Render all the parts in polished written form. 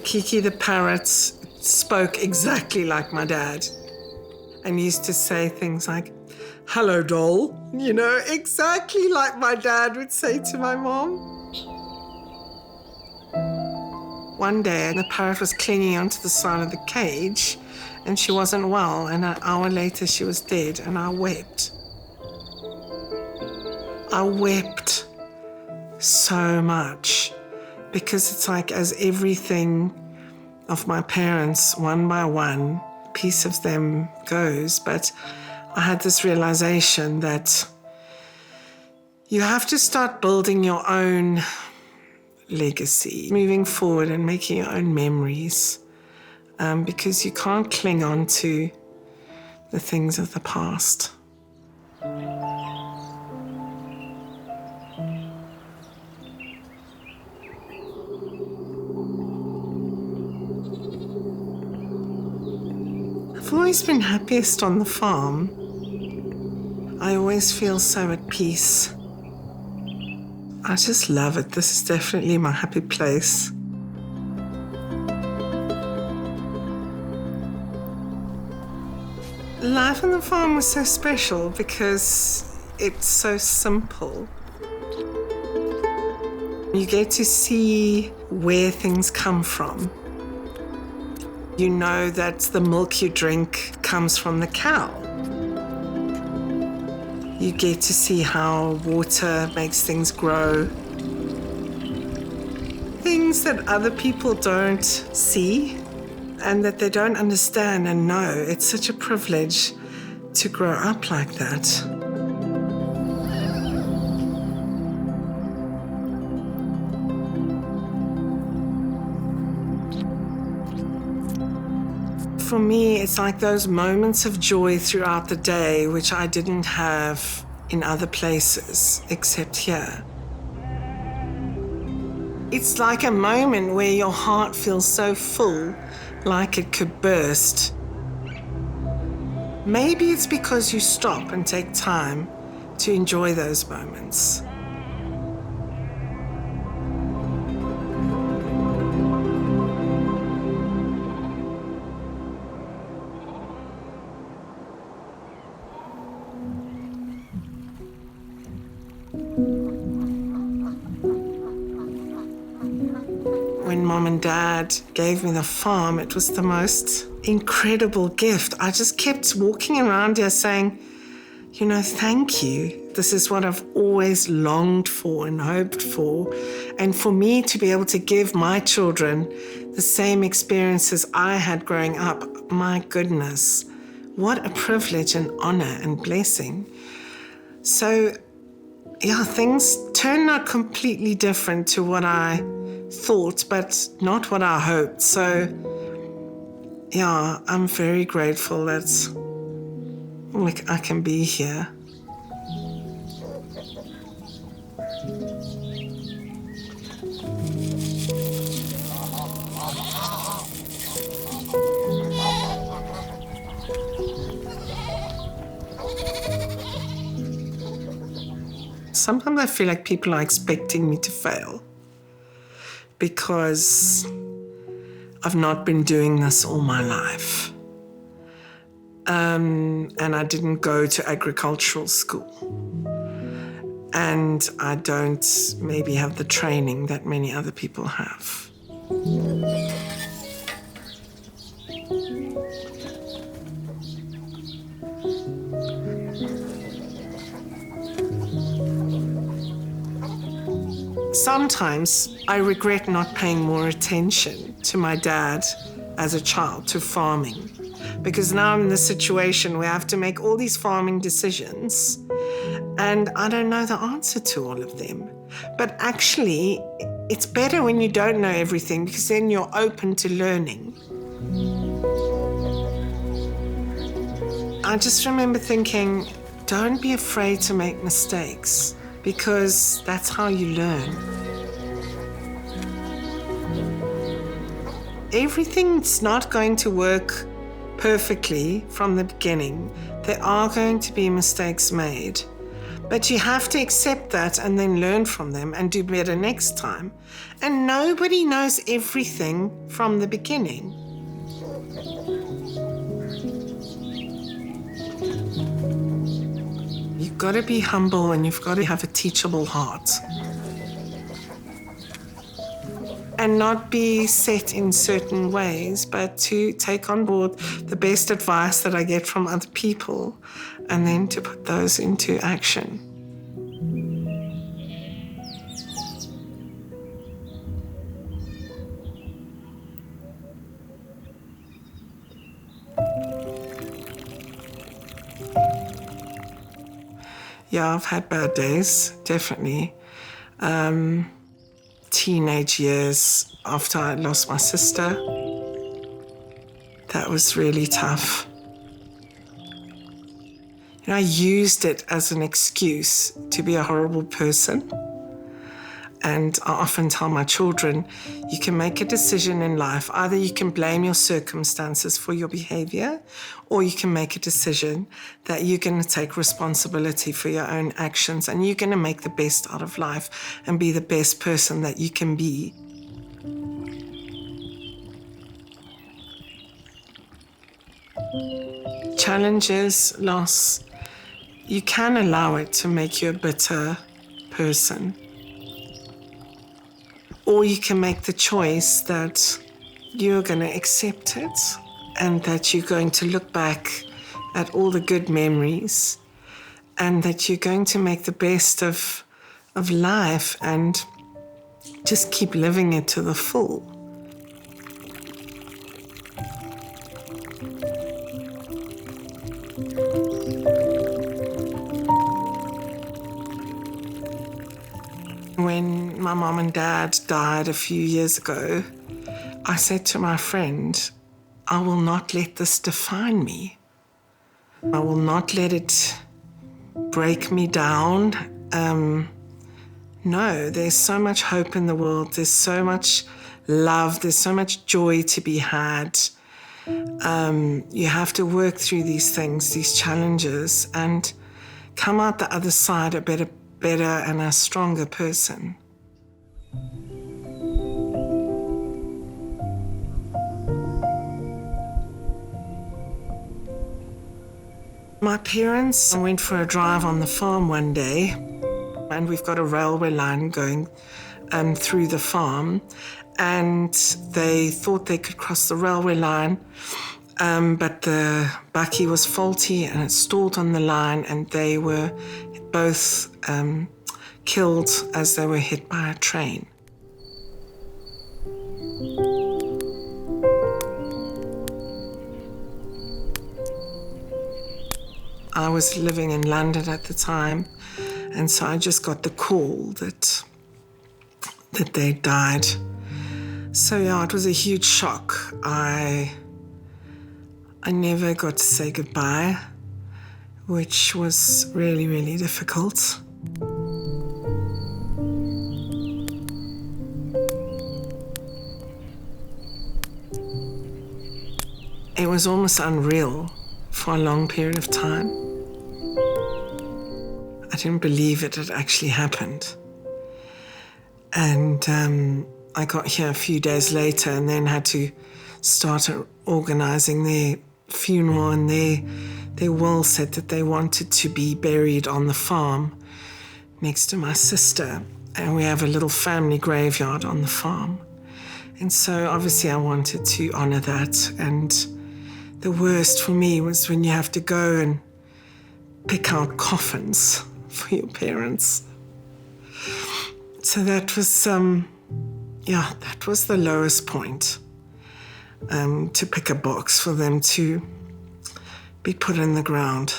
Kiki the parrot spoke exactly like my dad and used to say things like, "Hello, doll," exactly like my dad would say to my mom. One day, the parrot was clinging onto the side of the cage and she wasn't well, and an hour later she was dead, and I wept. I wept so much because it's like as everything of my parents, one by one, a piece of them goes. But I had this realization that you have to start building your own legacy, moving forward and making your own memories, because you can't cling on to the things of the past. I've always been happiest on the farm. I always feel so at peace. I just love it. This is definitely my happy place. Life on the farm was so special because it's so simple. You get to see where things come from. You know that the milk you drink comes from the cow. You get to see how water makes things grow. Things that other people don't see and that they don't understand and know. It's such a privilege to grow up like that. For me, it's like those moments of joy throughout the day, which I didn't have in other places except here. It's like a moment where your heart feels so full, like it could burst. Maybe it's because you stop and take time to enjoy those moments. When Mom and Dad gave me the farm, it was the most incredible gift. I just kept walking around here saying, thank you. This is what I've always longed for and hoped for. And for me to be able to give my children the same experiences I had growing up, my goodness, what a privilege and honor and blessing. So, things turned out completely different to what I thought, but not what I hoped. So, I'm very grateful that I can be here. Sometimes I feel like people are expecting me to fail because I've not been doing this all my life. And I didn't go to agricultural school. And I don't maybe have the training that many other people have. Sometimes I regret not paying more attention to my dad as a child, to farming, because now I'm in this situation where I have to make all these farming decisions and I don't know the answer to all of them. But actually, it's better when you don't know everything because then you're open to learning. I just remember thinking, don't be afraid to make mistakes, because that's how you learn. Everything's not going to work perfectly from the beginning. There are going to be mistakes made, But you have to accept that and then learn from them and do better next time. And nobody knows everything from the beginning. You've got to be humble and you've got to have a teachable heart. And not be set in certain ways, but to take on board the best advice that I get from other people and then to put those into action. Yeah, I've had bad days, definitely. Teenage years after I lost my sister, that was really tough. I used it as an excuse to be a horrible person. And I often tell my children, you can make a decision in life. Either you can blame your circumstances for your behavior, or you can make a decision that you're going to take responsibility for your own actions and you're going to make the best out of life and be the best person that you can be. Challenges, loss, you can allow it to make you a bitter person. Or you can make the choice that you're going to accept it and that you're going to look back at all the good memories and that you're going to make the best of life and just keep living it to the full. When my mom and dad died a few years ago, I said to my friend, I will not let this define me. I will not let it break me down. No, there's so much hope in the world. There's so much love. There's so much joy to be had. You have to work through these things, these challenges, and come out the other side a better and a stronger person. My parents went for a drive on the farm one day, and we've got a railway line going through the farm, and they thought they could cross the railway line, but the bakkie was faulty and it stalled on the line, and they were both killed as they were hit by a train. I was living in London at the time, and so I just got the call that they died. So yeah, it was a huge shock. I never got to say goodbye, which was really, really difficult. It was almost unreal for a long period of time. I didn't believe it had actually happened. And I got here a few days later and then had to start organizing their funeral, and their will said that they wanted to be buried on the farm next to my sister. And we have a little family graveyard on the farm. And so obviously I wanted to honor that. And the worst for me was when you have to go and pick out coffins for your parents. So that was, that was the lowest point, to pick a box for them to be put in the ground.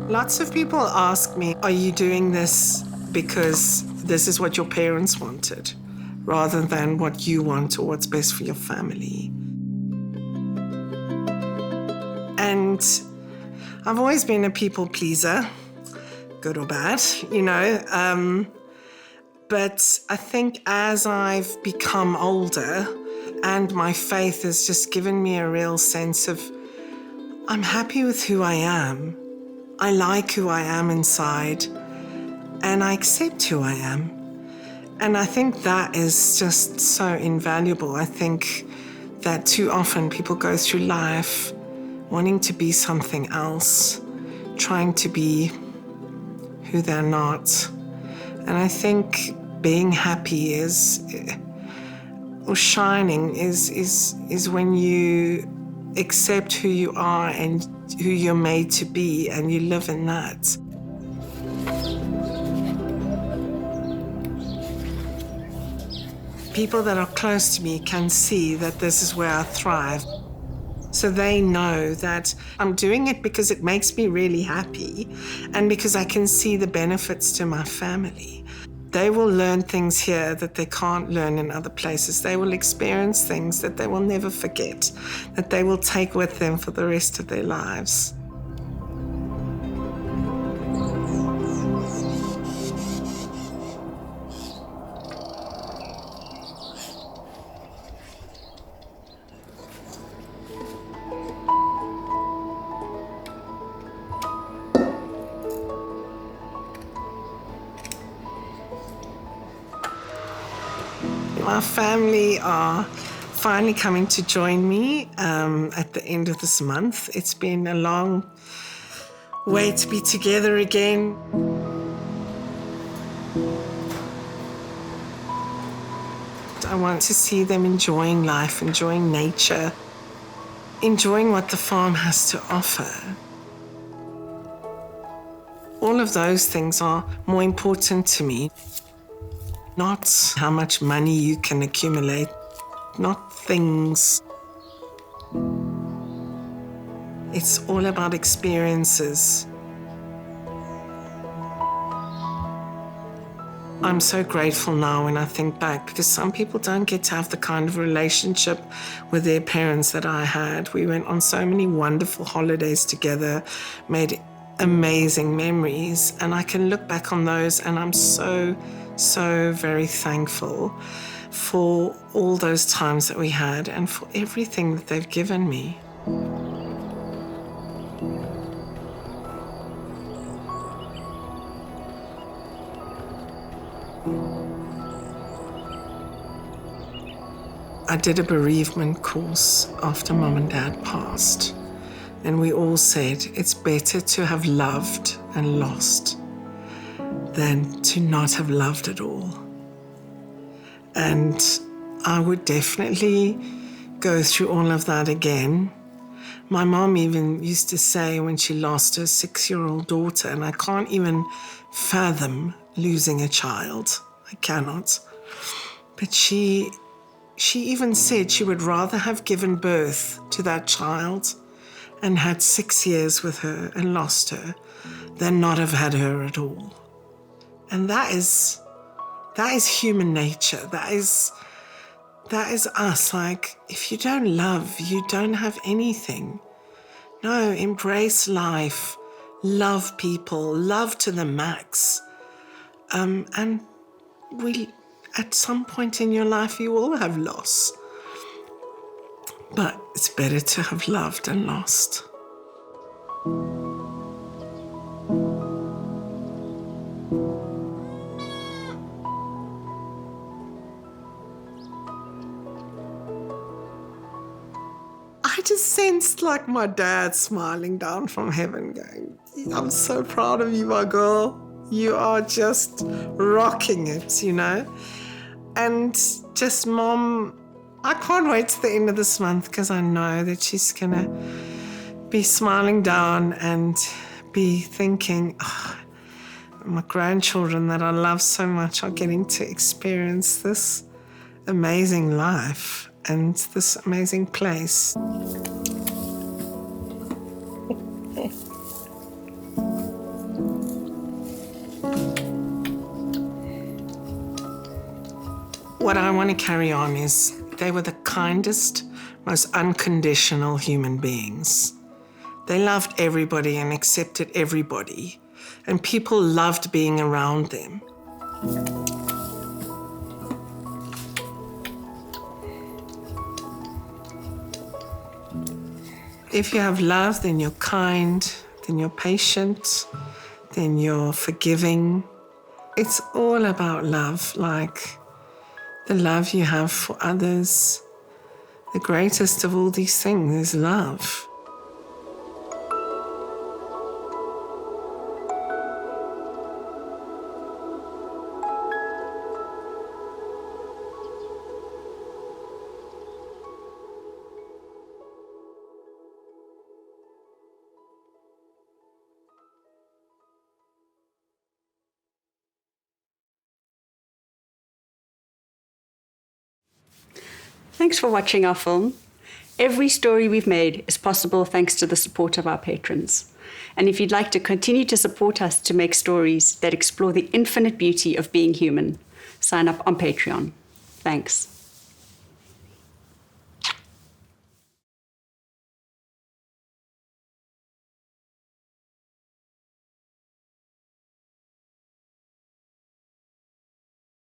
Lots of people ask me, are you doing this because this is what your parents wanted, rather than what you want or what's best for your family? And I've always been a people pleaser, good or bad, but I think as I've become older and my faith has just given me a real sense of I'm happy with who I am. I like who I am inside and I accept who I am. And I think that is just so invaluable. I think that too often people go through life wanting to be something else, trying to be who they're not. And I think being happy or shining is when you accept who you are and who you're made to be, and you live in that. People that are close to me can see that this is where I thrive. So they know that I'm doing it because it makes me really happy and because I can see the benefits to my family. They will learn things here that they can't learn in other places. They will experience things that they will never forget, that they will take with them for the rest of their lives. My family are finally coming to join me at the end of this month. It's been a long way to be together again. I want to see them enjoying life, enjoying nature, enjoying what the farm has to offer. All of those things are more important to me. Not how much money you can accumulate, not things. It's all about experiences. I'm so grateful now when I think back, because some people don't get to have the kind of relationship with their parents that I had. We went on so many wonderful holidays together, made amazing memories, and I can look back on those and I'm so very thankful for all those times that we had and for everything that they've given me. I did a bereavement course after Mum and Dad passed, and we all said it's better to have loved and lost than to not have loved at all. And I would definitely go through all of that again. My mom even used to say when she lost her 6-year-old daughter, and I can't even fathom losing a child. I cannot. But she even said she would rather have given birth to that child and had 6 years with her and lost her than not have had her at all. And that is human nature. That is us. Like, if you don't love, you don't have anything. No, embrace life, love people, love to the max. And at some point in your life, you will have loss. But it's better to have loved and lost. I just sensed like my dad smiling down from heaven going, I'm so proud of you, my girl. You are just rocking it, And just Mom, I can't wait to the end of this month because I know that she's gonna be smiling down and be thinking, my grandchildren that I love so much are getting to experience this amazing life and this amazing place. What I want to carry on is they were the kindest, most unconditional human beings. They loved everybody and accepted everybody, and people loved being around them. If you have love, then you're kind, then you're patient, then you're forgiving. It's all about love, like the love you have for others. The greatest of all these things is love. Thanks for watching our film. Every story we've made is possible thanks to the support of our patrons. And if you'd like to continue to support us to make stories that explore the infinite beauty of being human, sign up on Patreon. Thanks.